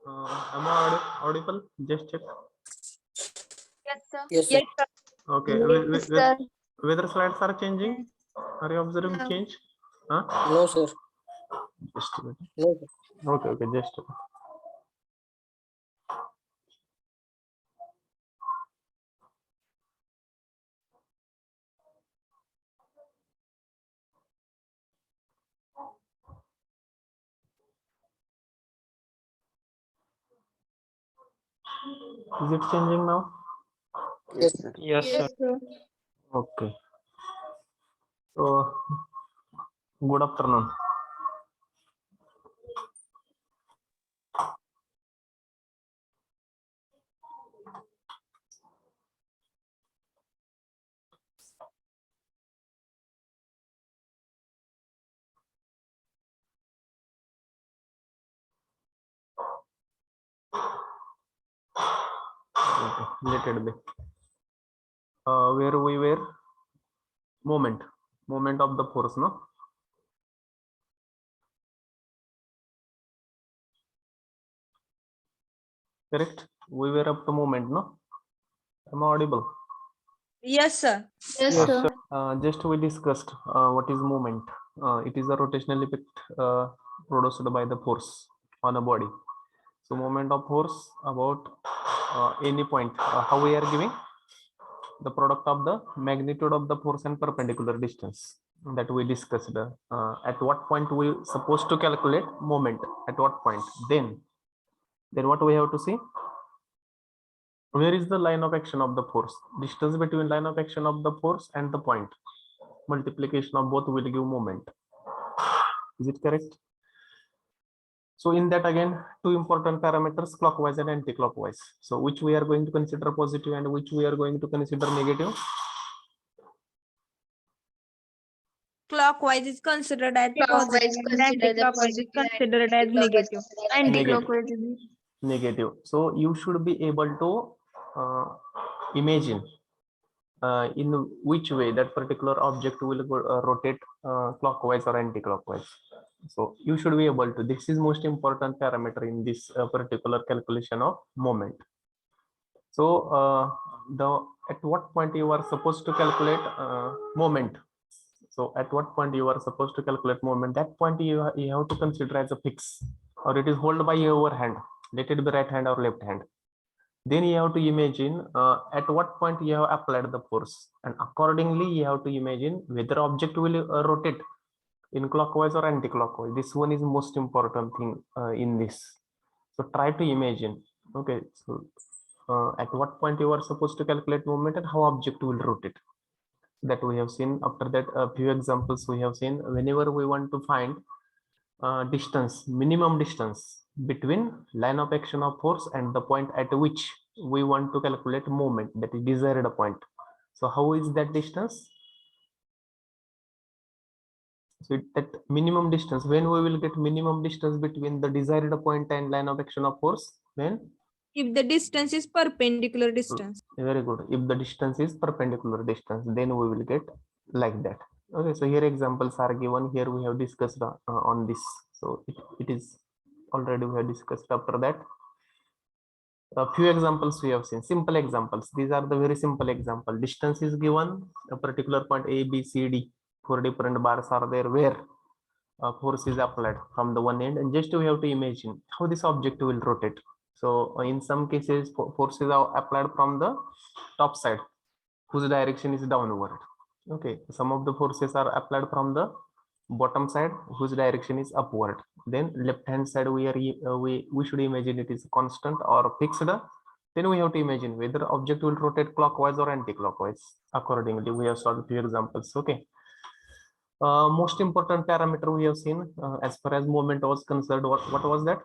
Am I audible? Just check. Yes, sir. Yes, sir. Yes, sir. Okay. Yes, sir. Whether slides are changing? Are you observing No. change? Huh? No, sir. Just a minute. No, sir. Okay. Just a minute. Is it changing now? Yes, sir. Yes, sir. sir. Okay. So, good afternoon. Okay. Let it be. Where we were? Moment of the force, no? Correct. We were up to moment, no? Am I audible? Yes, sir. Yes, sir. Just we discussed what is movement. It is a rotational effect produced by the force on a body. So moment of force about any point. How we are giving the product of the magnitude of the force and perpendicular distance that we discussed. At what point we supposed to calculate moment? At what point? Then what we have to see? Where is the line of action of the force? Distance between line of action of the force and the point. Multiplication of both will give moment. Is it correct? So in that again, two important parameters, clockwise and anti-clockwise. So which we are going to consider positive and which we are going to consider negative? Clockwise is considered as Clockwise positive and considered as anti-clockwise is positive and considered as negative. anti-clockwise. Negative. So you should be able to imagine in which way that particular object will rotate clockwise or anti-clockwise. So you should be able to. This is most important parameter in this particular calculation of moment. So at what point you are supposed to calculate moment? So at what point you are supposed to calculate moment? That point you have to consider as a fix, or it is held by your hand. Let it be right hand or left hand. Then you have to imagine at what point you have applied the force, and accordingly you have to imagine whether object will rotate in clockwise or anti-clockwise. This one is most important thing in this. So try to imagine. Okay, so at what point you are supposed to calculate moment and how object will rotate. That we have seen. After that, a few examples we have seen. Whenever we want to find distance, minimum distance between line of action of force and the point at which we want to calculate moment, that is desired point. So how is that distance? So that minimum distance, when we will get minimum distance between the desired point and line of action of force? When? If the distance is perpendicular distance. Very good. If the distance is perpendicular distance, then we will get like that. Okay, so here examples are given. Here we have discussed on this. So it is already we have discussed. After that, a few examples we have seen, simple examples. These are the very simple example. Distance is given, a particular point A, B, C, D. 4 different bars are there where force is applied from the one end, and just we have to imagine how this object will rotate. So in some cases forces are applied from the top side whose direction is downward. Okay, some of the forces are applied from the bottom side whose direction is upward. Then left hand side we are we should imagine it is constant or fixed. Then we have to imagine whether object will rotate clockwise or anti-clockwise. Accordingly we have solved a few examples. Okay, most important parameter we have seen as far as movement was concerned. What was that?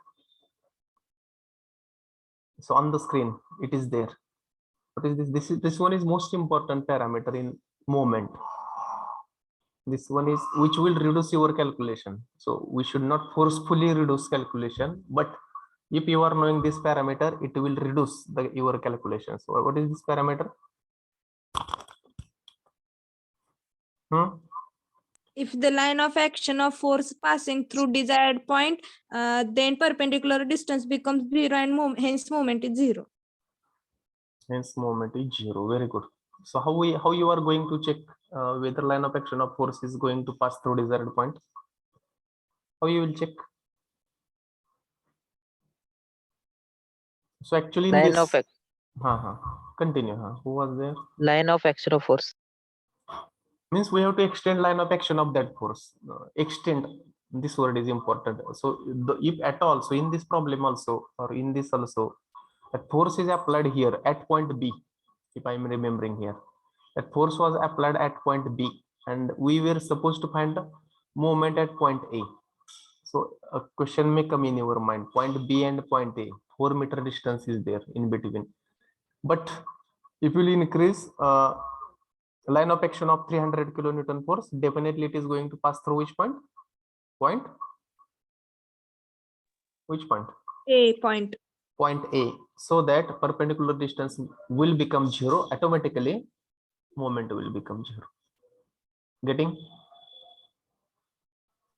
So on the screen it is there. What is this? This one is most important parameter in movement. This one is which will reduce your calculation. So we should not forcefully reduce calculation, but if you are knowing this parameter, it will reduce your calculation. So what is this parameter? If the line of action of force passing through desired point, then perpendicular distance becomes zero and hence moment is zero. Hence moment is zero. Very good. So how you are going to check whether line of action of force is going to pass through desired point? How you will check? So actually in Line this, of ac- continue. Who was there? line of action of force. Means we have to extend line of action of that force. Extend, this word is important. So if at all, so in this problem also, or in this also, that force is applied here at point B. If I am remembering here, that force was applied at point B and we were supposed to find moment at point A. So a question may come in your mind, point B and point A, 4 meter distance is there in between. But if you will increase line of action of 300 kilonewton force, definitely it is going to pass through which point? Which point? A point. Point A. So that perpendicular distance will become zero, automatically moment will become zero. Getting?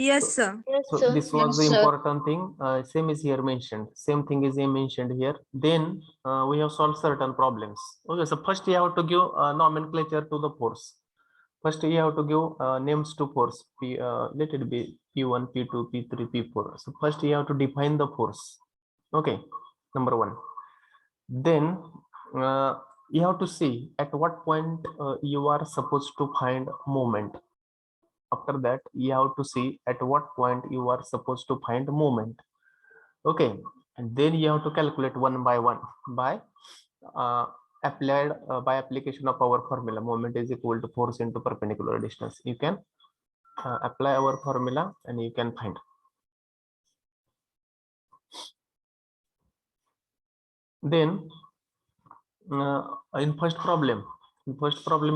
Yes, sir. So this was the important thing. Same is here mentioned. Same thing is mentioned here. Then we have solved certain problems. Okay, so first you have to give nomenclature to the force. First you have to give names to force. Let it be P1, P2, P3, P4. So first you have to define the force. Okay, number one. Then you have to see at what point you are supposed to find moment. After that, you have to see at what point you are supposed to find moment. Okay, and then you have to calculate one by one by by application of our formula. Moment is equal to force into perpendicular distance. You can apply our formula and you can find. Then in first problem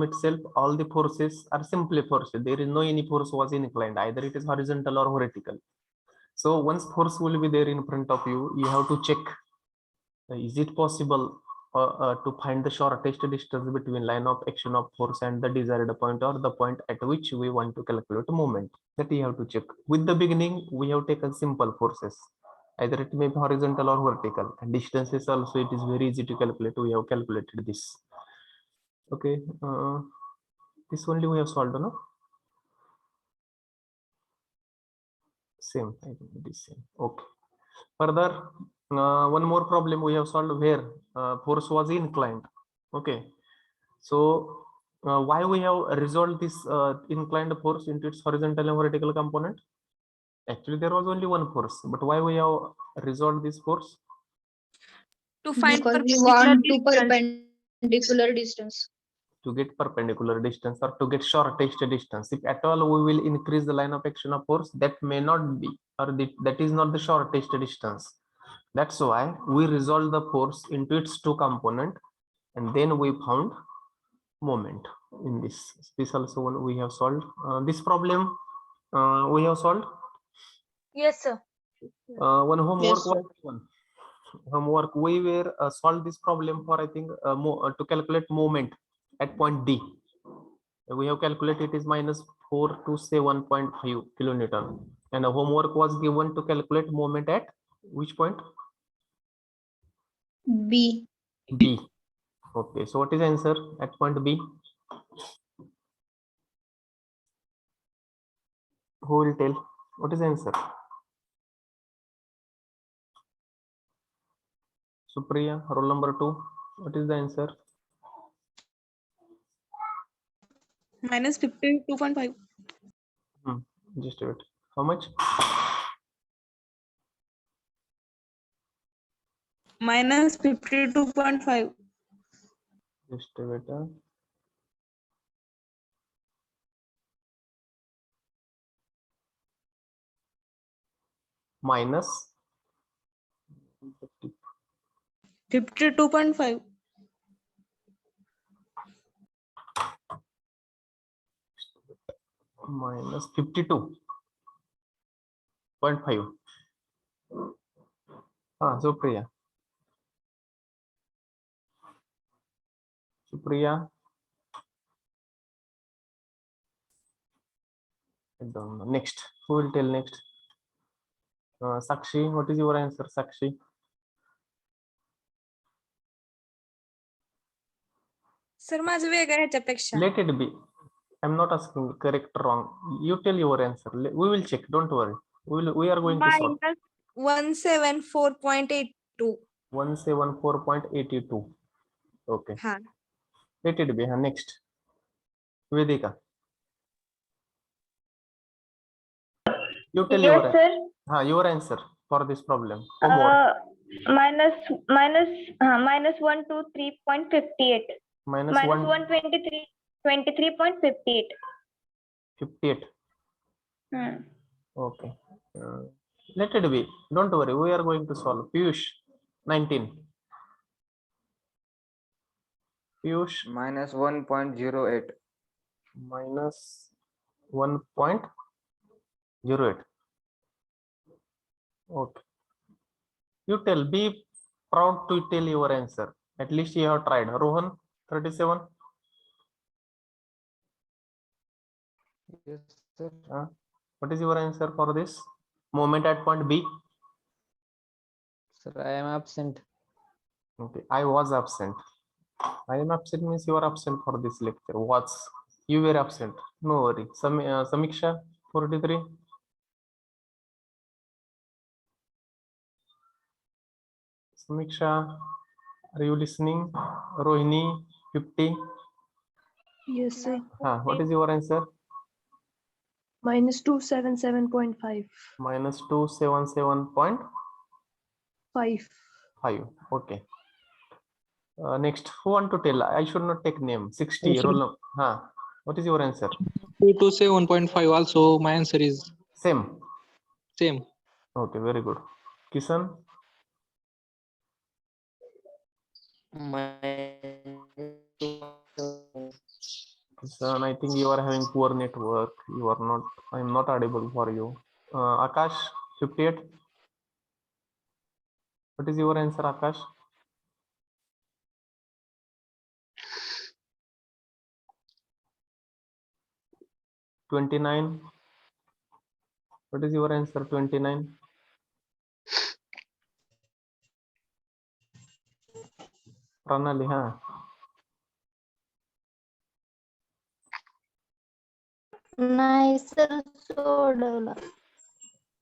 itself, all the forces are simply forces. There is no any force was inclined, either it is horizontal or vertical. So once force will be there in front of you, you have to check, is it possible to find the shortest distance between line of action of force and the desired point, or the point at which we want to calculate moment. That you have to check. With the beginning, we have taken simple forces. Either it may be horizontal or vertical, and distances also it is very easy to calculate. We have calculated this. Okay, this only we have solved, no? Same, I think it is same. Okay. Further, one more problem we have solved where force was inclined. Okay, so why we have resolved this inclined force into its horizontal and vertical component? Actually, there was only one force, but why we have resolved this force? To find Because we perpendicular want to distance. perpendicular distance. To get perpendicular distance or to get shortest distance. If at all we will increase the line of action of force, that may not be, or that is not the shortest distance. That's why we resolve the force into its two component, and then we found moment in this. This also one we have solved. This problem we have solved. Yes, sir. One homework Yes, sir. was one. Homework we were solved this problem for, I think, to calculate moment at point D. We have calculated it is minus 4 to 7.5 kilonewton, and a homework was given to calculate moment at which point? B. B. Okay, so what is the answer at point B? Who will tell? What is the answer? Supriya, roll number 2. What is the answer? Minus 52.5. Just a bit. How much? Minus 52.5. Just a bit. Minus 52.5. minus 52.5. Supriya. Supriya. I don't know. Next, who will tell next? Sakshi, what is your answer, Sakshi? Sir माझं वेगळं ह्याच्यापेक्षा Let it be. I'm not asking correct or wrong. You tell your answer. We will check. Don't worry. We are going to solve. -174.82. 174.82. Okay. हा Let it be. Next. Vedika. You tell Yes, sir. your answer for this problem. Homework. -123.58. Minus Minus 23.58. 58. Hmm. Okay. Let it be. Don't worry. We are going to solve. Piyush, 19. Piyush, -1.08. minus 1.08. Okay. You tell. Be proud to tell your answer. At least you have tried. Rohan, 37. Yes, sir. What is your answer for this? Moment at point B. Sir, I am absent. Okay. I was absent. I am absent means you are absent for this lecture. You were absent. No worry. Samiksha, 43. Samiksha, are you listening? Rohini, 50. Yes, sir. What is your answer? -277.5. -277.5. Okay. Next, who want to tell? I should not take name. 60. Yes, sir. Roll. What is your answer? 227.5 also my answer is Same. same. Okay, very good. Kisan, Kisan, I think you are having poor network. You are not. I am not audible for you. Akash, 58. What is your answer, Akash? $29. What is your answer? $29. Pranali, नाही sir सोडवलं.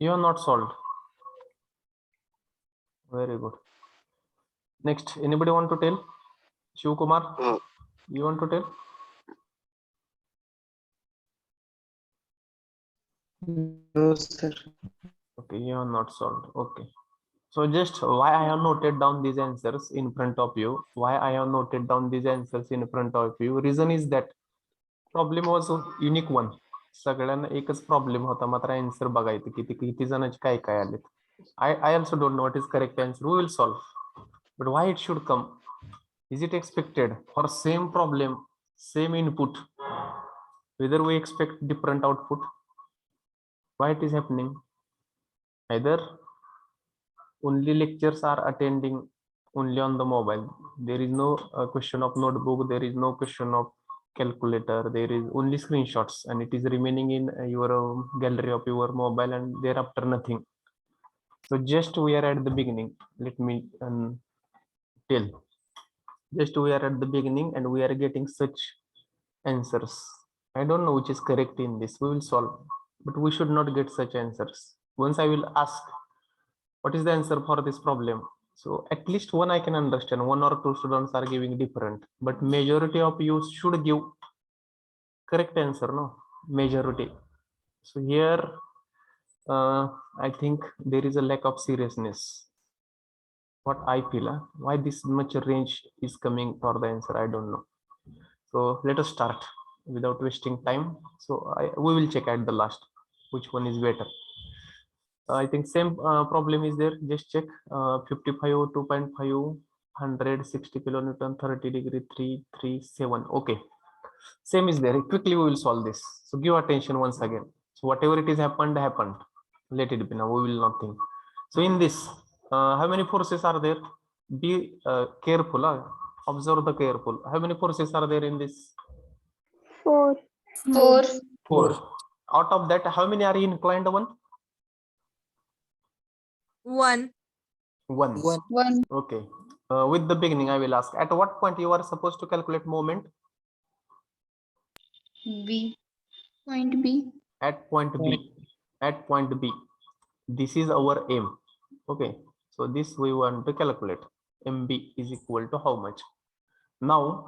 You have not solved. Very good. Next, anybody want to tell? Shiv Kumar, you want to tell? No, sir. Okay, you have not solved. Okay. So just why I have noted down these answers in front of you. Why I have noted down these answers in front of you. Reason is that problem was a unique one. सगळ्यांना एकच problem होता मात्र answer बघायचं किती जणांचे काय काय आले. I also don't know what is correct answer. We will solve. But why it should come? Is it expected for same problem, same input? Whether we expect different output? Why it is happening? Either only lectures are attending only on the mobile. There is no question of notebook. There is no question of calculator. There is only screenshots, and it is remaining in your gallery of your mobile, and thereafter nothing. So just we are at the beginning. Let me tell. Just we are at the beginning, and we are getting such answers. I don't know which is correct in this. We will solve, but we should not get such answers. Once I will ask, what is the answer for this problem? So at least one I can understand. One or two students are giving different, but majority of you should give correct answer, no? Majority. So here, I think there is a lack of seriousness. What I feel, why this much range is coming for the answer, I don't know. So let us start without wasting time. So we will check at the last which one is better. I think same problem is there. Just check 55, 2.5, 160 kilonewton, 30 degree, 337. Okay, same is there. Quickly we will solve this. So give attention once again. So whatever it is happened. Let it be now. We will not think. So in this, how many forces are there? Be careful. Observe the careful. How many forces are there in this? 4. 4. 4. Out of that, how many are inclined one? 1. One. One. Okay. With the beginning, I will ask, at what point you are supposed to calculate moment? B. Point B. At point B. At point B. This is our aim. Okay. So this we want to calculate. MB is equal to how much? Now,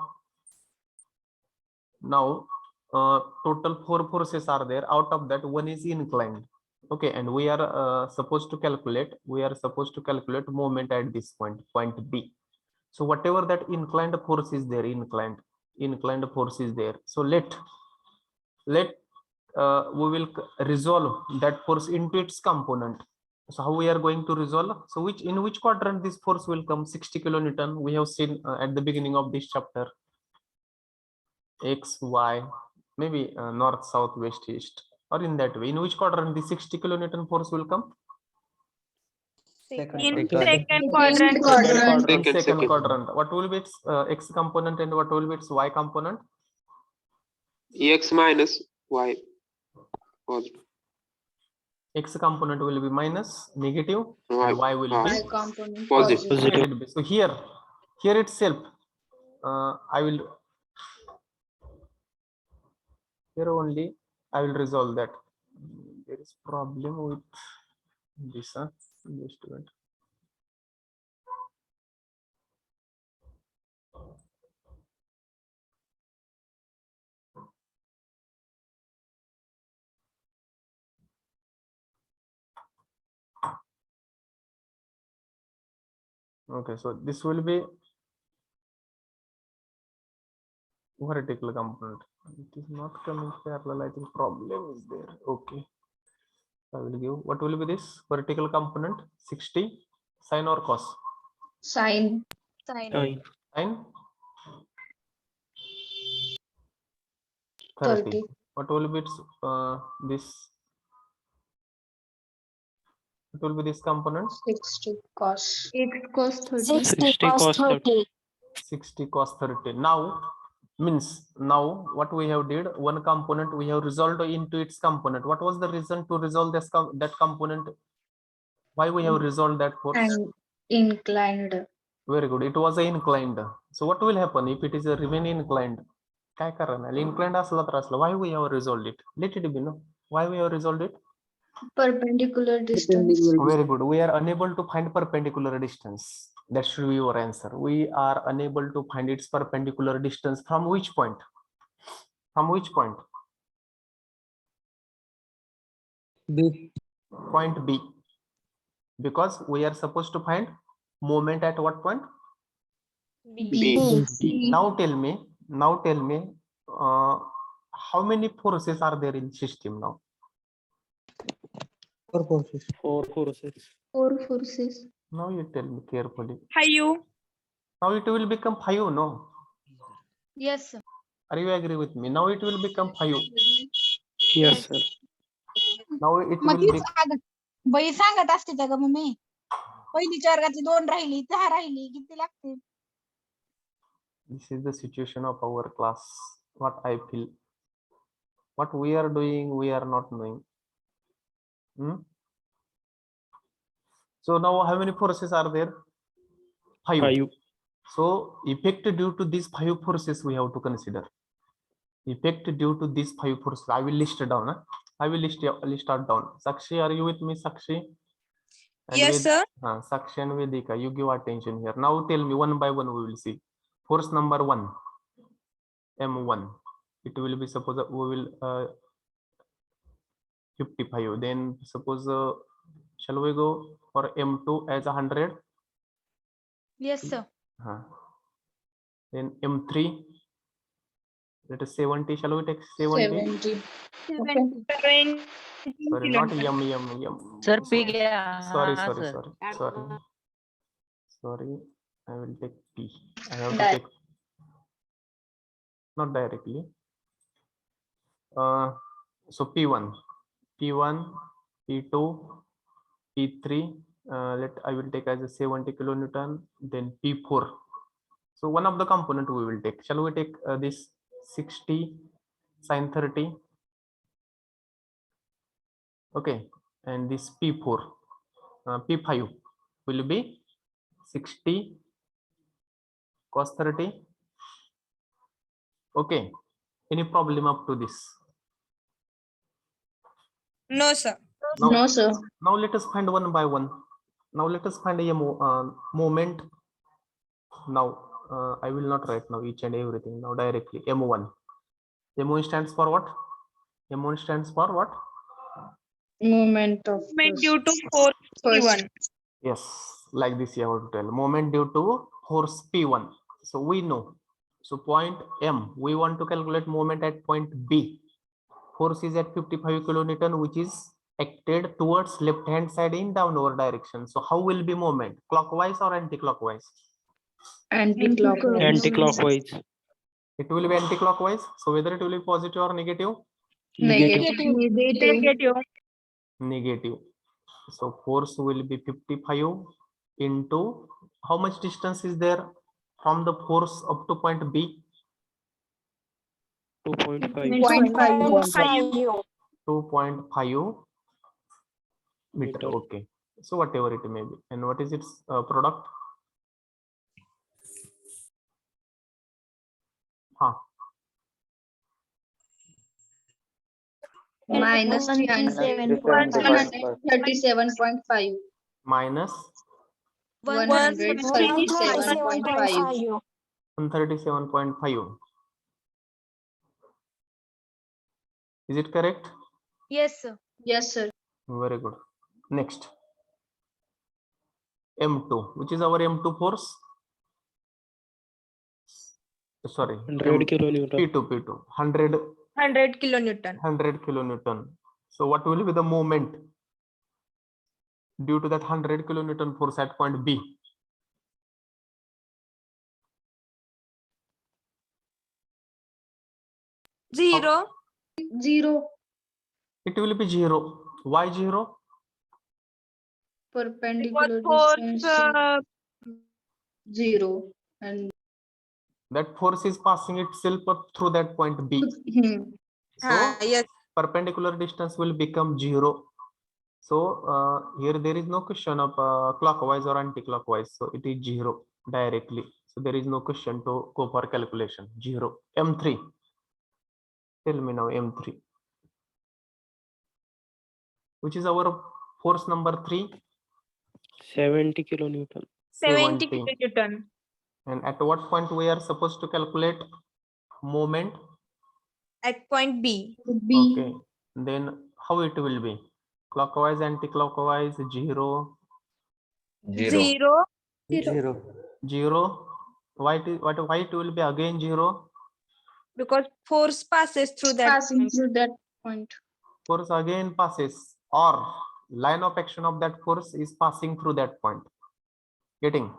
total 4 forces are there. Out of that, one is inclined. Okay, and we are supposed to calculate. Moment at this point B. So whatever that inclined force is there, inclined force is there. So let we will resolve that force into its component. So how we are going to resolve? So in which quadrant this force will come? 60 kilonewton. We have seen at the beginning of this chapter. X, Y, maybe north, south, west, east, or in that way. In which quadrant the 60 kilonewton force will come? In Second. second quadrant. Second quadrant. What will be its X component and what will be its Y component? X minus Y. Positive. X component will be minus, negative, and Y will Y be component. Positive. let it be. So here itself, I will here only I will resolve that. There is problem with this, this student. Okay, so this will be vertical component. It is not coming parallel. I think problem is there. Okay, I will give. What will be this vertical component? 60 sine or cos? Sine. Sine. 30. 30. What will be its, this? What will be this component? 60 cos. X cos 30. 60 cos 30. 60 cos 30. Now means now what we have did, one component we have resolved into its component. What was the reason to resolve this that component? Why we have resolved that force? And inclined. Very good. It was inclined. So what will happen if it is a remain inclined? काय करणार? Inclined असला तर असला. Why we have resolved it? Let it be, no? Why we have resolved it? Perpendicular distance. Very good. We are unable to find perpendicular distance. That should be your answer. We are unable to find its perpendicular distance from which point? From which point? B. Point B. Because we are supposed to find moment at what point? B. Now tell me, how many forces are there in system now? 4 forces. 4 forces. 4 forces. Now you tell me carefully. 5. Now it will become 5, no? Yes, sir. Are you agree with me? Now it will become 5. Yes, sir. Now it will mug be. तीच अगं by सांगत असते का ग mummy पहिलीच्या वर्गातली 2 राहिली 10 राहिली किती लागते This is the situation of our class. What I feel. What we are doing, we are not knowing. So now how many forces are there? 5. So effect due to these 5 forces we have to consider. Effect due to these 5 forces. I will list it down. I will list it down. Sakshi, are you with me, Sakshi? And Yes, sir. Sakshi and Vedika, you give attention here. Now tell me one by one we will see. Force number 1, M1. It will be, suppose we will 55. Then suppose shall we go for M2 as 100? Yes, sir. Then M3, let us 70. Shall we take 70? 70. Sorry, not M. Sir, Sorry. P gaya. Sorry. Sir. Sorry. I will take P. I have to Direct. take, not directly. So P1, P2, P3. I will take as a 70 kilonewton. Then P4. So one of the component we will take. Shall we take this 60 sine 30? Okay, and this P4, P5 will be 60 cos 30. Okay, any problem up to this? No, sir. Now, No, sir. now let us find one by one. Now let us find a moment. Now I will not write now each and everything. Now directly M1. M1 stands for what? M1 stands for what? Moment of Moment due to force P1. Yes, like this you have to tell. Moment due to force P1. So we know. So point M, we want to calculate moment at point B. Force is at 55 kilonewton, which is acted towards left hand side in downward direction. So how will be moment? Clockwise or anti-clockwise? anti-clockwise. Anti-clockwise. It will be anti-clockwise. So whether it will be positive or negative? Negative. Negative. Negative. So force will be 55 into how much distance is there from the force up to point B? 2.5 2.5 meter. meter. Okay. So whatever it may be. And what is its product? Minus 137.5. Minus 137.5. 137.5. Is it correct? Yes, sir. Yes, sir. Very good. Next. M2. Which is our M2 force? Sorry. 100 kilonewton. P2. 100 100 kilonewton. 100 kilonewton. So what will be the moment due to that 100 kilonewton force at point B? Zero. Zero. It will be 0. Why 0? Perpendicular Force, distance 0. And That force is passing itself up through that point B. So yes. perpendicular distance will become 0. So here there is no question of clockwise or anti-clockwise. So it is 0 directly. So there is no question to go for calculation. 0. M3. Tell me now M3. Which is our force number 3? 70 kilonewton. 70 kilonewton. And at what point we are supposed to calculate moment? At point B. Okay. Then how it will be? Clockwise, anti-clockwise, 0. Zero. 0. Why it will be again 0? Because force passes through that passing point. through that point. Force again passes, or line of action of that force is passing through that point. Getting?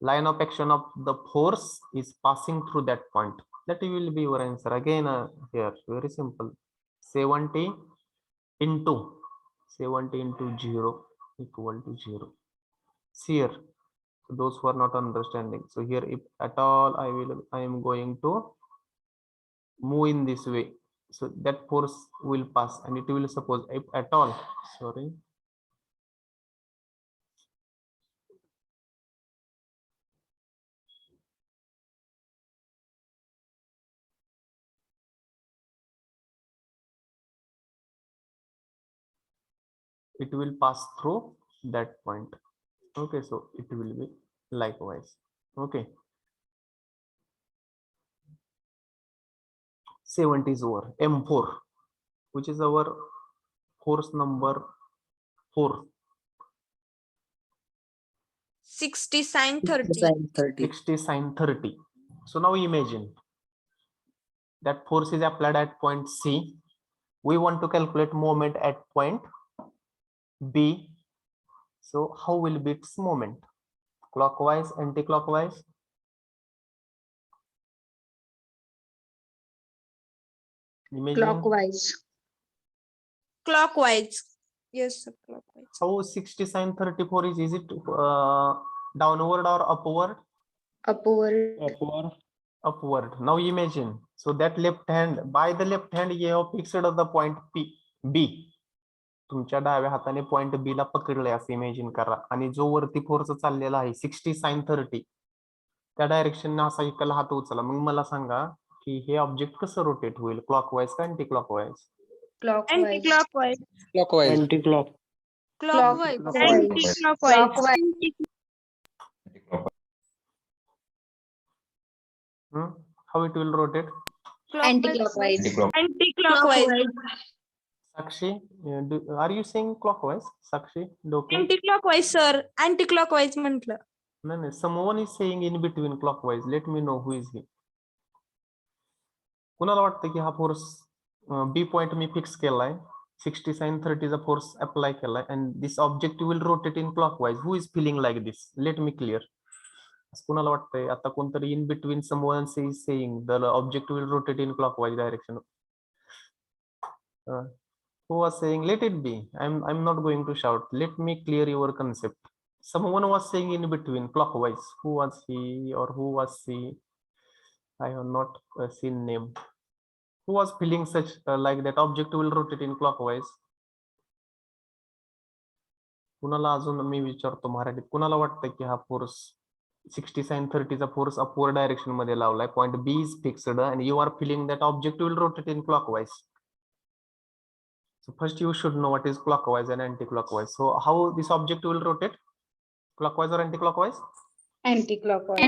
Line of action of the force is passing through that point. That will be your answer. Again here, very simple. 70 into 0 equal to 0. See here, so those who are not understanding. So here, if at all I am going to move in this way, so that force will pass, and it will suppose if at all, sorry, it will pass through that point. Okay, so it will be likewise. Okay, 70 is over. M4, which is our force number 4. 60 sine 30. 60 sine 30. So now imagine that force is applied at point C. We want to calculate moment at point B. So how will be its moment? Clockwise, anti-clockwise? Imagine Clockwise. Yes, sir, clockwise. how 60 sine 34 is it downward or upward? Upward. Upward. Now imagine, so that left hand, by the left hand you have fixed the point B. तुमच्या डाव्या हाताने point B ला पकडलंय असं imagine करा आणि जो वरती force चाललेला आहे 60 sin 30 त्या डायरेक्शन असा इकडला हात उचला. मग मला सांगा की हे ऑब्जेक्ट कसं रोटेट होईल, क्लॉकवाईज का anti clockwise? Clockwise. Anti-clockwise. Clockwise. Anti clock. Clockwise. Clockwise. Anti-clockwise. Clockwise. How it will rotate? Anti-clockwise. Anti-clockwise. Sakshi, are you saying clockwise? Sakshi, okay. Anti-clockwise, sir. Anti-clockwise म्हटलं. No, someone is saying in between clockwise. Let me know who is he. कुणाला वाटतं की हा force B point मी fix केलाय, 60 sin 30 चा force apply केलाय and this object will rotate in clockwise. Who is feeling like this? Let me clear. कुणाला वाटतंय आता कोणतरी in between someone is saying the object will rotate in clockwise direction. Who was saying let it be? I'm not going to shout. Let me clear your concept. Someone was saying in between clockwise. Who was he or who was she? I have not seen name. Who was feeling such like that object will rotate in clockwise? कुणाला अजून मी विचारतो मराठीत, कुणाला वाटतं की हा force 60 sin 30 चा force upward direction मध्ये लावलाय, point B is fixed and you are feeling that object will rotate in clockwise. So first you should know what is clockwise and anti-clockwise. So how this object will rotate? Clockwise or anti-clockwise? Anti-clockwise.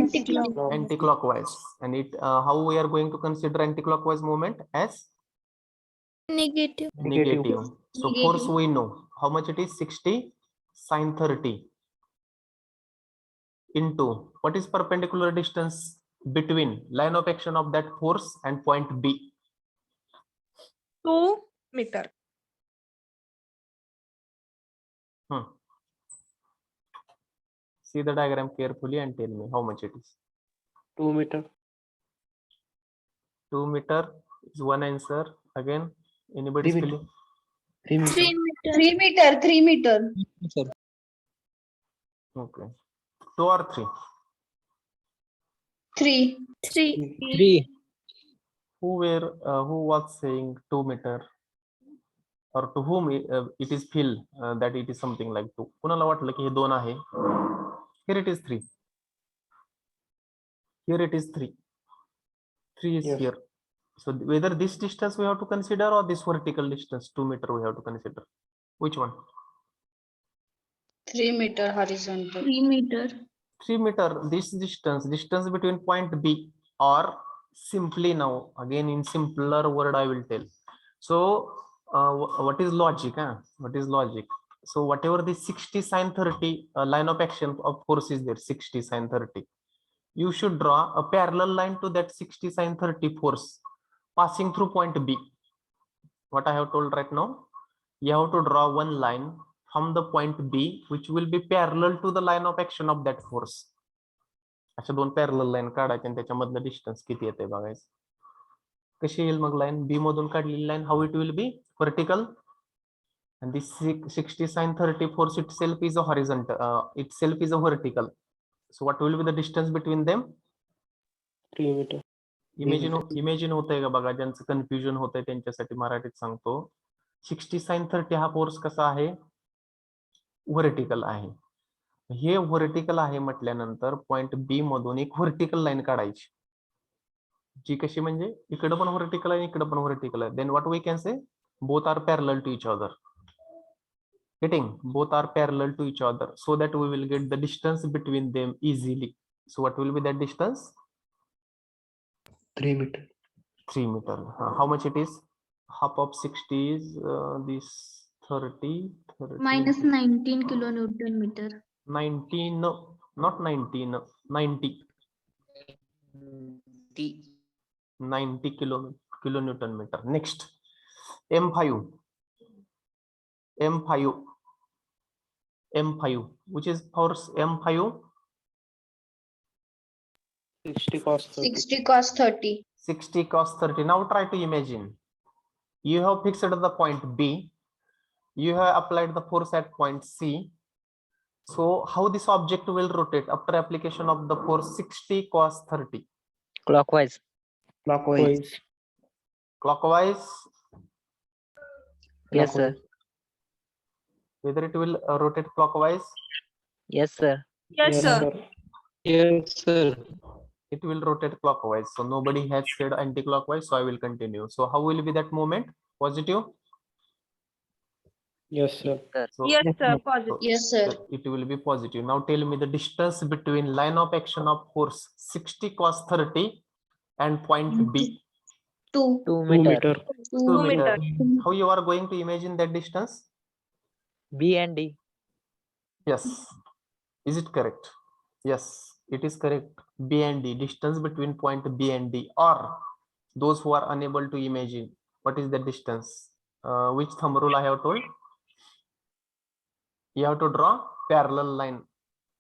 Anti-clockwise. And it how we are going to consider anti-clockwise movement as Negative. negative. So force we know how much it is, 60 sin 30 into what is perpendicular distance between line of action of that force and point B? 2 meter. See the diagram carefully and tell me how much it is. 2 meter. 2 meter is one answer. Again, anybody 3 meter. feeling? 3 meter. 3 meter. 3 meter. Sir. Okay. 2 or 3? 3. 3. Who was saying 2 meter? Or to whom it is feel that it is something like 2? कुणाला वाटलं की हे 2 आहे? Here it is 3. Here it is 3. 3 is Yes. here. So whether this distance we have to consider or this vertical distance 2 meter we have to consider. Which one? 3 meter horizontal. 3 meter. 3 meter. This distance between point B, or simply now again in simpler word I will tell. So what is logic? What is logic? So whatever the 60 sin 30 line of action of force is there, 60 sin 30, you should draw a parallel line to that 60 sin 30 force passing through point B. What I have told right now, you have to draw one line from the point B which will be parallel to the line of action of that force. अशा 2 parallel line काढायचे आणि त्याच्यामधलं distance किती येते बघायचं. कशी येईल मग line? B मधून काढलेली line, how it will be? Vertical. And this 60 sin 30 force itself is a horizontal, itself is a vertical. So what will be the distance between them? 3 meter. Imagine होतंय का बघा, ज्यांचं कन्फ्युजन होतंय त्यांच्यासाठी मराठीत सांगतो. 60 sin 30 हा फोर्स कसा आहे? व्हर्टिकल आहे. हे व्हर्टिकल आहे म्हटल्यानंतर पॉइंट बी मधून एक व्हर्टिकल लाईन काढायची, जी कशी म्हणजे इकडे पण व्हर्टिकल आहे इकडे पण व्हर्टिकल आहे. Then what we can say, both are parallel to each other. Getting? Both are parallel to each other, so that we will get the distance between them easily. So what will be that distance? 3 meter. 3 meter. How much it is? Half of 60 is this 30. Minus 19 kilonewton meter. 19, no, not 19, 90. 90 kilonewton meter. Next, M5. M5, which is force M5? 60 cos 30. 60 cos 30. 60 cos 30. Now try to imagine. You have fixed the point B. You have applied the force at point C. So how this object will rotate after application of the force 60 cos 30? Clockwise. Clockwise. Clockwise? Yes, sir. whether it will rotate clockwise? Yes, sir. Yes, sir. Yes, sir. It will rotate clockwise. So nobody has said anti-clockwise, so I will continue. So how will be that moment? Positive? Yes, sir. So, Yes, sir. so Positive. Yes, sir. it will be positive. Now tell me the distance between line of action of force 60 cos 30 and point B. 2. 2 2 meter. meter. 2 meter. meter. How you are going to imagine that distance? B and D. Yes. Is it correct? Yes, it is correct. B and D, distance between point B and D, or those who are unable to imagine what is the distance. Which thumb rule I have told? You have to draw parallel line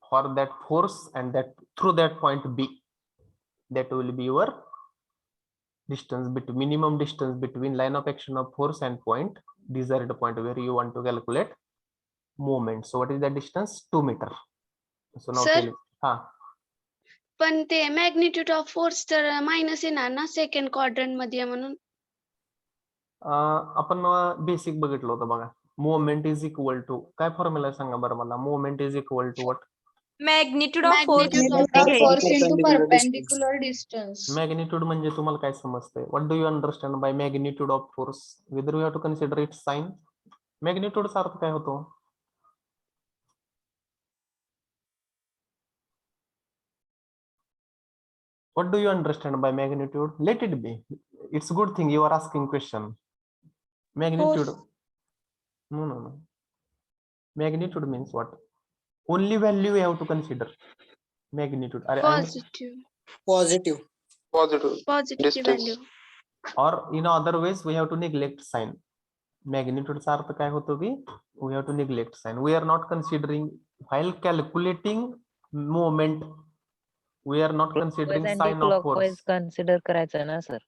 for that force and that through that point B. That will be your distance between minimum distance between line of action of force and point, desired point where you want to calculate moment. So what is the distance? 2 meter. So now Sir? tell me. पण ते magnitude of force तर minus येणार ना second quadrant मध्ये म्हणून. आपण basic बघितलं होतं बघा. मोमेंट इज इक्वल टू काय फॉर्म्युला सांगा बरं मला. Moment is equal to what? Magnitude of force. Force into perpendicular distance. Magnitude म्हणजे तुम्हाला काय समजतंय? What do you understand by magnitude of force? Whether you have to consider it sign. मॅग्निट्यूडचा अर्थ काय होतो? What do you understand by magnitude? Let it be. It's a good thing you are asking question. Magnitude. Force. No. Magnitude means what? Only value we have to consider. Magnitude. Positive. Positive. Positive Distance. value. Or in other ways we have to neglect sign. Magnitude चा अर्थ काय होतो की we have to neglect sign. We are not considering while calculating moment. We are not considering sign of Clockwise force. consider करायचं ना sir.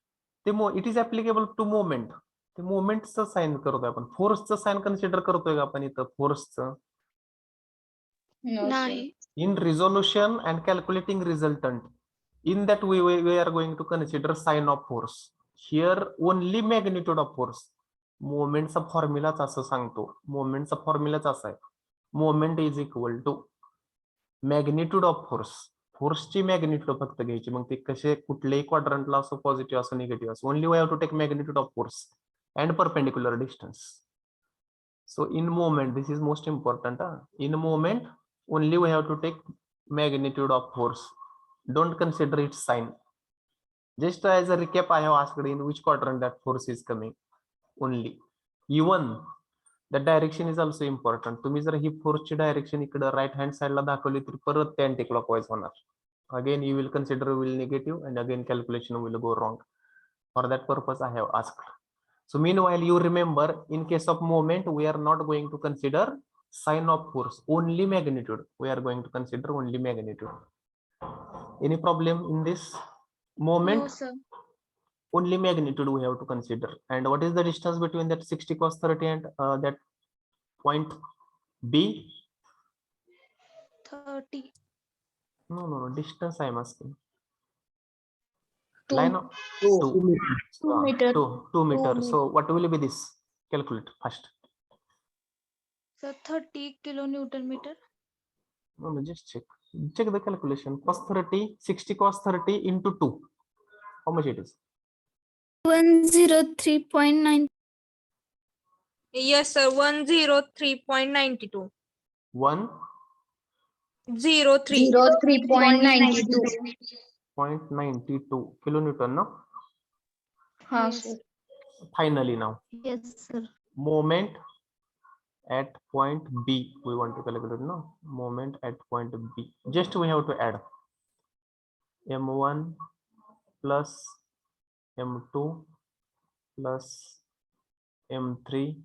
It is applicable to moment. ते मोमेंटचं sign करतोय आपण. फोर्सचं sign consider करतोय का आपण इथं फोर्सचं? नाही. In resolution and calculating resultant, in that we are going to consider sign of force. Here only magnitude of force. मोमेंटचा फॉर्म्युलाच असं सांगतो. मोमेंटचा फॉर्म्युलाच असा आहे. Moment is equal to magnitude of force. फोर्सची मॅग्निट्यूड फक्त घ्यायची. मग ते कसे कुठल्याही क्वाड्रंटला असो पॉझिटिव्ह असो निगेटिव्ह असो. Only we have to take magnitude of force and perpendicular distance. So in moment, this is most important. In moment, only we have to take magnitude of force. Don't consider its sign. Just as a recap, I have asked in which quadrant that force is coming. Only. Even the direction is also important. तुम्ही जर ही फोर्सची direction इकडे right hand साइडला दाखवली तर परत ते anti clockwise होणार. Again, you will consider will negative and again calculation will go wrong. For that purpose, I have asked. So meanwhile, you remember in case of moment, we are not going to consider sign of force, only magnitude. We are going to consider only magnitude. Any problem in this moment? No, sir. Only magnitude we have to consider. And what is the distance between that 60 cos 30 and that point B? 30. No. Distance I am asking. 2. Line of 2 meter. 2 meter. So what will be this? Calculate first. So 30 kilonewton meter. No, just check. Check the calculation. Cos 30, 60 cos 30 into 2. How much it is? 103.9. Yes, sir. 103.92. 1 03. 03.92. 0.92 kilonewton, no? हाँ Yes. sir. Finally now. Yes, sir. Moment at point B. We want to calculate, no? Moment at point B. Just we have to add M1 plus M2 plus M3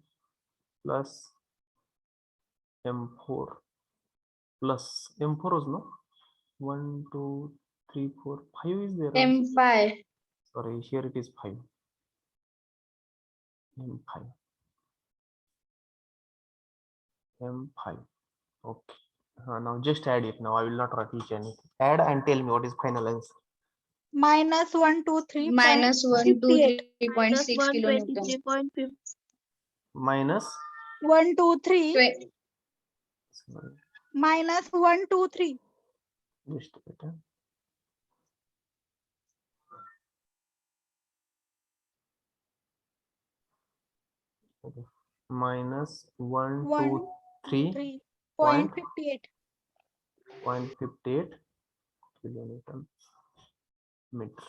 plus M4 plus M4 is no? 1, 2, 3, 4, 5 is there. M5. Sorry, here it is 5. M5. M5. Okay. Now just add it. Now I will not write each anything. Add and tell me what is final answer. minus 123. Minus 123.6 kilonewton. Minus 123. -1, 2, 3. Just a bit. Okay. -1, 1, 2, 3 3.58. 0.58 kilonewton meter.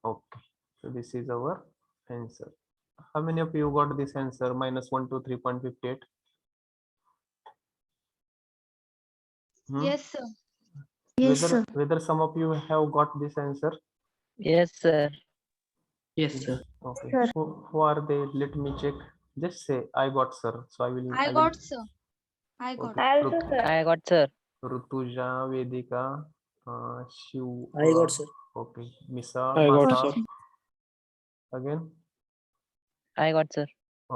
Okay, so this is our answer. How many of you got this answer? -1, 2, 3.58. Yes, sir. Yes, sir. Whether some of you have got this answer? Yes, sir. Yes, sir. Okay. Sir. Who are they? Let me check. Just say I got, sir. So I will. I will- got, sir. I got. Okay. I also, sir. I got, sir. Rutuja, Vedika, Shiv. I got, sir. Okay. Misa, I got, Masa. sir. Again. I got, sir.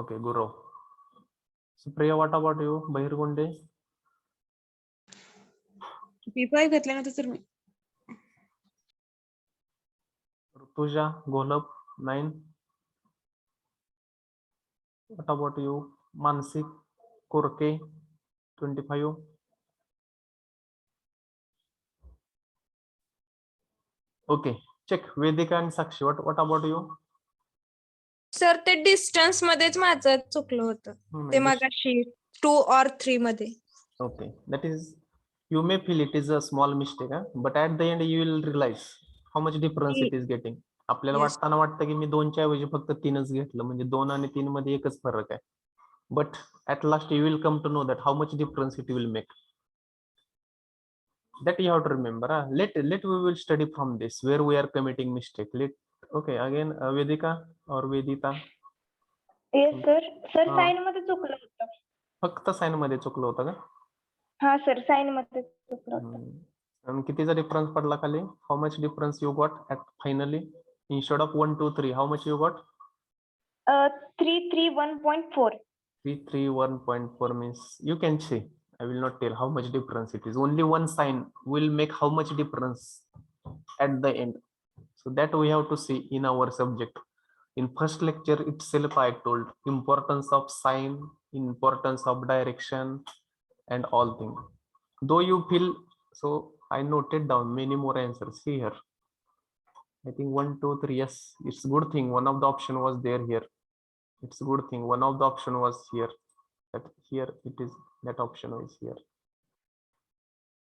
Okay, Guru. Supriya, what about you? Bahirgunde? P5 घेतल्यानंतर sir me Rutuja, Golab, 9. What about you? Mansik, Kurke, 25. Okay, check. Vedika and Sakshi, what about you? Sir ते distance मध्येच माझं चुकलं होतं ते मगाशी 2 or 3 मध्ये. Okay, that is, you may feel it is a small mistake, but at the end you will realize how much difference it is getting. आपल्याला Yes. वाटताना वाटतं की मी 2च्या ऐवजी फक्त 3च घेतलं, म्हणजे 2 आणि 3 मध्ये एकच फरक आहे. But at last you will come to know that how much difference it will make. That you have to remember. Let we will study from this where we are committing mistake. Okay, again Vedika or Vedita. Yes sir. Sir हा. Sign मध्ये चुकलं होतं. फक्त sign मध्ये चुकलं होतं का? हा सर, साइन मध्ये चुकलं होतं. आणि कितीचा डिफरन्स पडला खाली? How much difference you got at finally instead of 1, 2, 3? How much you got? 331.4. 331.4 means you can see. I will not tell how much difference it is. Only one sign will make how much difference at the end. So that we have to see in our subject. In first lecture itself, I told importance of sign, importance of direction, and all things. Though you feel so, I noted down many more answers. See here. I think 1, 2, 3. Yes, it's a good thing. One of the option was there here. It's a good thing. One of the option was here. That here it is. That option is here.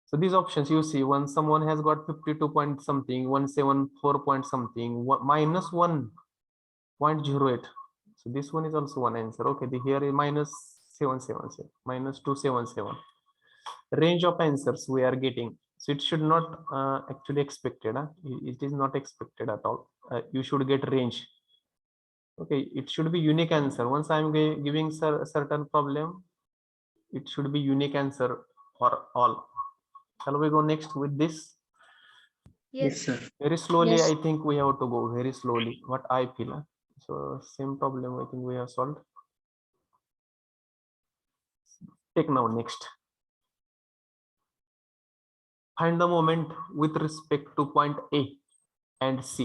So these options you see, when someone has got 52 point something, 174 point something, -1.08. So this one is also one answer. Okay, the here is -777, -277. Range of answers we are getting. So it should not actually expected. It is not expected at all. You should get range. Okay, it should be unique answer. Once I am giving certain problem, it should be unique answer for all. Shall we go next with this? Yes, sir. Very slowly. Yes. I think we have to go very slowly. What I feel. So same problem I think we have solved. Take now next. Find the moment with respect to point A and C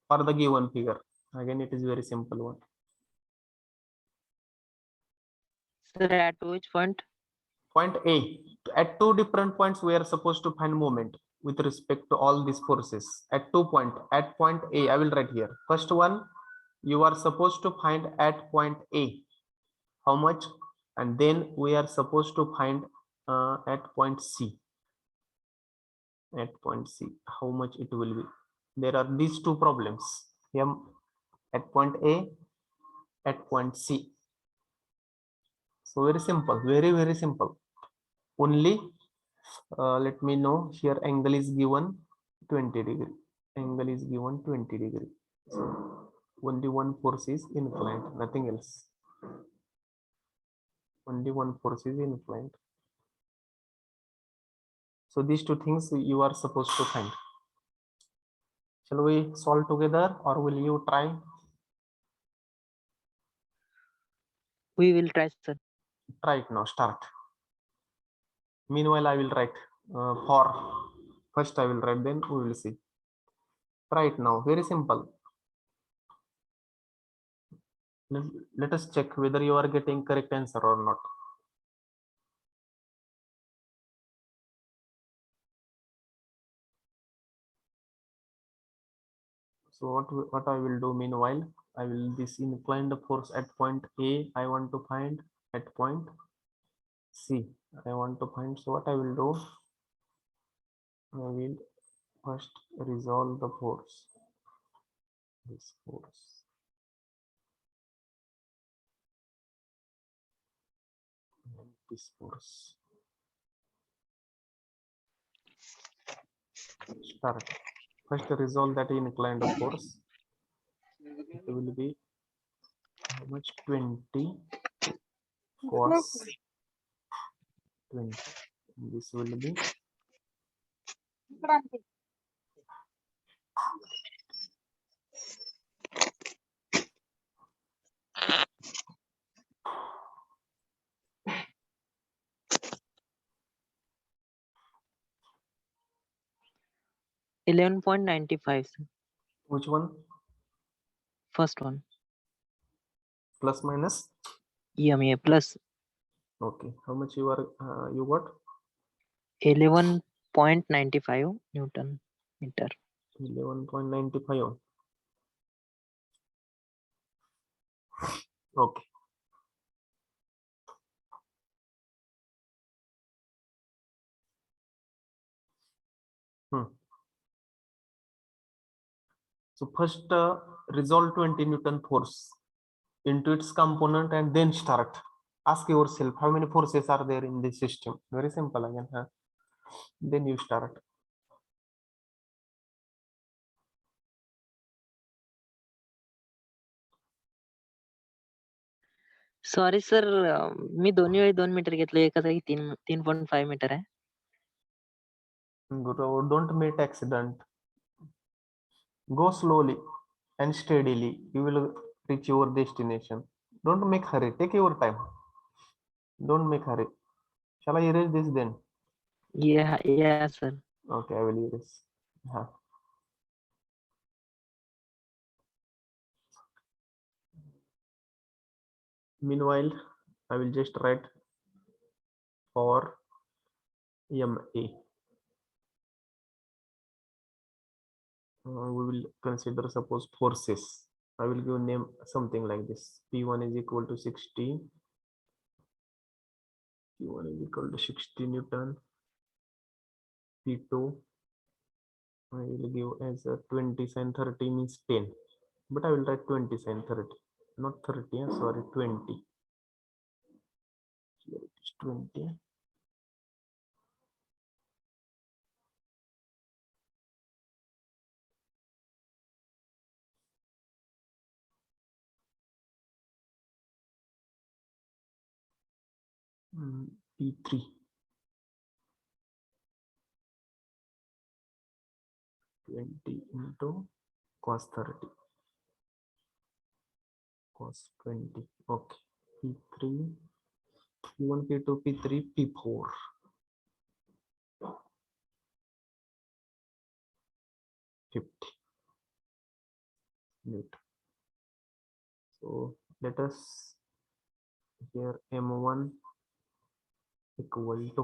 for the given figure. Again, it is very simple one. Sir, at which point? Point A. At 2 different points, we are supposed to find moment with respect to all these forces. At 2 points. At point A, I will write here. First one, you are supposed to find at point A how much, and then we are supposed to find at point C. At point C, how much it will be. There are these two problems. Here at point A, at point C. So very simple, very simple. Only let me know here angle is given 20 degree. Angle is given 20 degree. So only one force is inclined, nothing else. Only one force is inclined. So these two things you are supposed to find. Shall we solve together or will you try? We will try, sir. Try it now, start. Meanwhile, I will write for. First I will write, then we will see. Try it now, very simple. let us check whether you are getting correct answer or not. So what I will do meanwhile, I will this inclined force at point A I want to find, at point C I want to find. So what I will do, I will first resolve the force. This force. And this force. Start. First resolve that inclined force. It will be how much? 20 cos 20. This will be ఇక్కడ అంతే. 11.95, sir. which one? First one. Plus minus? EMA plus Okay. How much you are you got? 11.95 Newton meter. 11.95. Okay. So first resolve 20 Newton force into its component and then start. Ask yourself how many forces are there in this system. Very simple again. Huh? Then you start. Sorry sir, मी दोन्ही वेळी 2 metre घेतलं, एका जागी 3.5 metre आहे. Bro, don't make accident. Go slowly and steadily. You will reach your destination. Don't make hurry. Take your time. Don't make hurry. Shall I erase this then? Yeah, sir. Okay, I will erase. Huh. Meanwhile, I will just write for MA. We will consider suppose forces. I will give name something like this. P1 is equal to 60. P1 is equal to 60 Newton. P2 I will give as a 20 sin 30 means 10. But I will write 20 sin 30. Not 30, sorry, 20. Here it is 20. P3 20 into cos 30 cos 20. Okay, P3 P1 P2 P3 P4 50 Newton. So let us here M1 equal to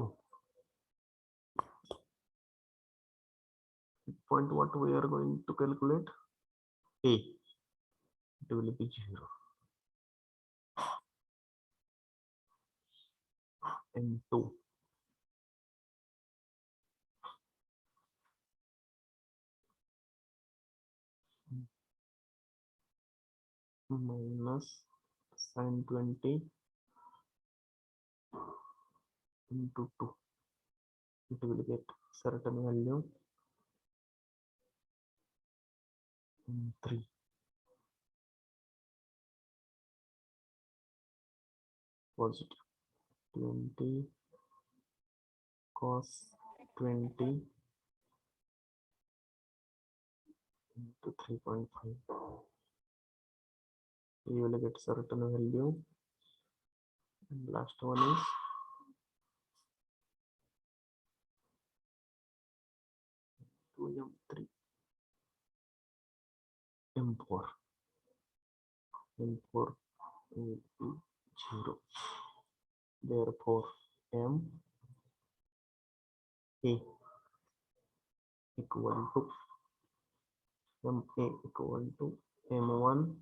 point what we are going to calculate. A, it will be 0. M2 minus sin 20 into 2. It will get certain value 3. Positive 20 cos 20 into 3.5. You will get certain value. And last one is M3 M4 M4 will be 0. Therefore, M A equal to M1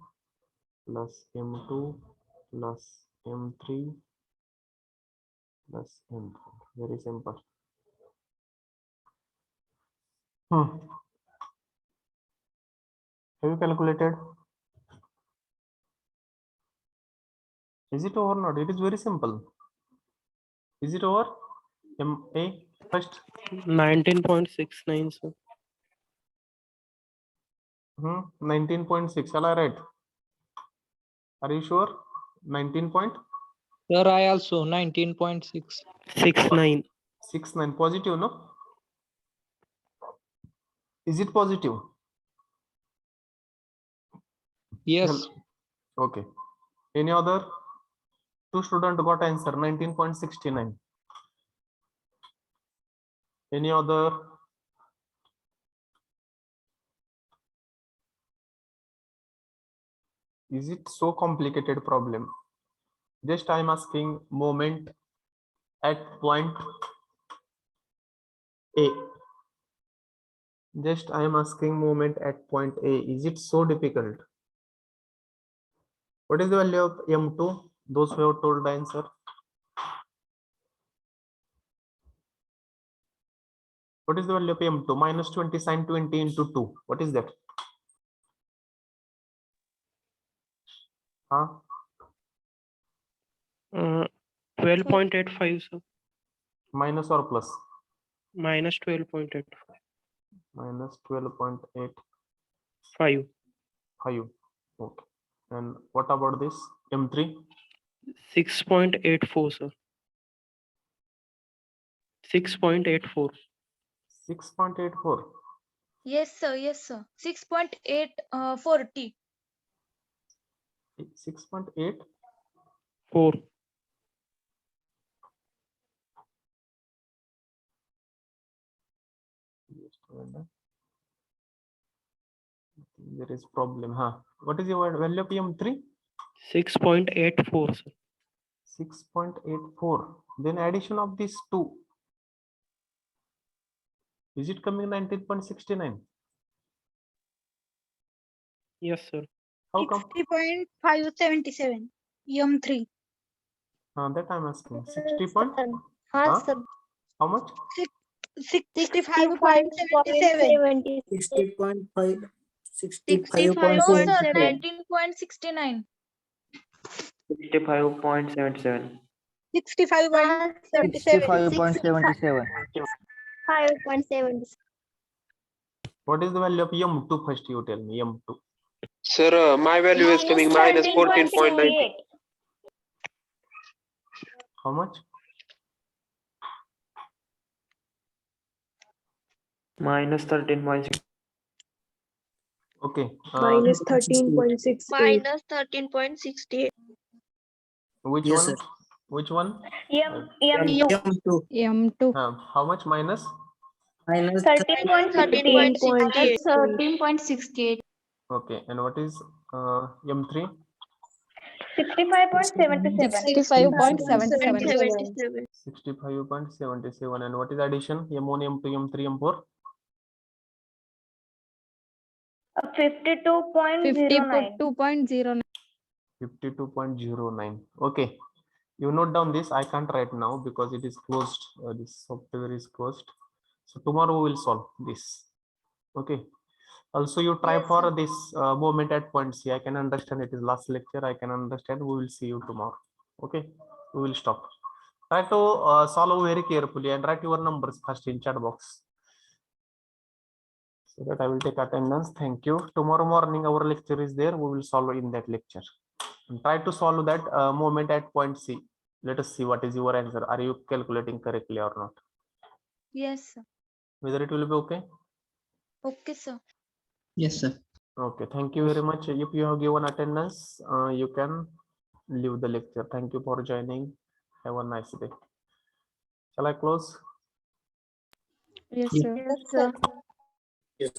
plus M2 plus M3 plus M4. Very simple. Have you calculated? Is it over or not? It is very simple. Is it over? MA first. 19.69, sir. 19.6. Shall I write? Are you sure? 19 point? Sir, I also 19.6. 69. 69. Positive, no? Is it positive? Yes. Okay. Any other? Two students got answer 19.69. Any other? Is it so complicated problem? Just I'm asking moment at point A. Just I am asking moment at point A. Is it so difficult? What is the value of M2? Those who have told the answer. What is the value of M2? Minus 20 sin 20 into 2. What is that? Huh? 12.85, sir. Minus or plus? Minus 12.85. Minus 12.85. 5. Okay. And what about this? M3? 6.84, sir. 6.84. 6.84. Yes, sir. Yes, sir. 6.840. 6.8. 4. There is problem, huh? What is your value of M3? 6.84, sir. 6.84. Then addition of these two. Is it coming 19.69? Yes, sir. How come? 60.577. M3. That I'm asking. 60 point? Huh? How much? 65.77. 60.5. 65. No, sir. 19.69. 65.77. 65.77. 5.7. What is the value of M2 first? You tell me. M2. Sir, my value is coming minus 14.90. How much? Minus 13.6. Okay. Minus 13.68. Minus 13.68. Which Yes, one? sir. Which one? M2. M2. How much minus? Minus 13.68. 13.68. Okay. And what is M3? 65.77. 65.77. 65.77. And what is addition? M1, M2, M3, M4? 52.09. 52.09. 52.09. Okay. You note down this. I can't write now because it is closed. This software is closed. So tomorrow we will solve this. Okay. Also, you try Yes, for sir. this moment at point C. I can understand it is last lecture. I can understand. We will see you tomorrow. Okay. We will stop. Try to solve very carefully and write your numbers first in chat box, so that I will take attendance. Thank you. Tomorrow morning our lecture is there. We will solve in that lecture. And try to solve that moment at point C. Let us see what is your answer. Are you calculating correctly or not? Yes, sir. Whether it will be okay? Okay, sir. Yes, sir. Okay. Thank you very much. If you have given attendance, you can leave the lecture. Thank you for joining. Have a nice day. Shall I close? Yes, Yes. sir. Yes, sir. Yes.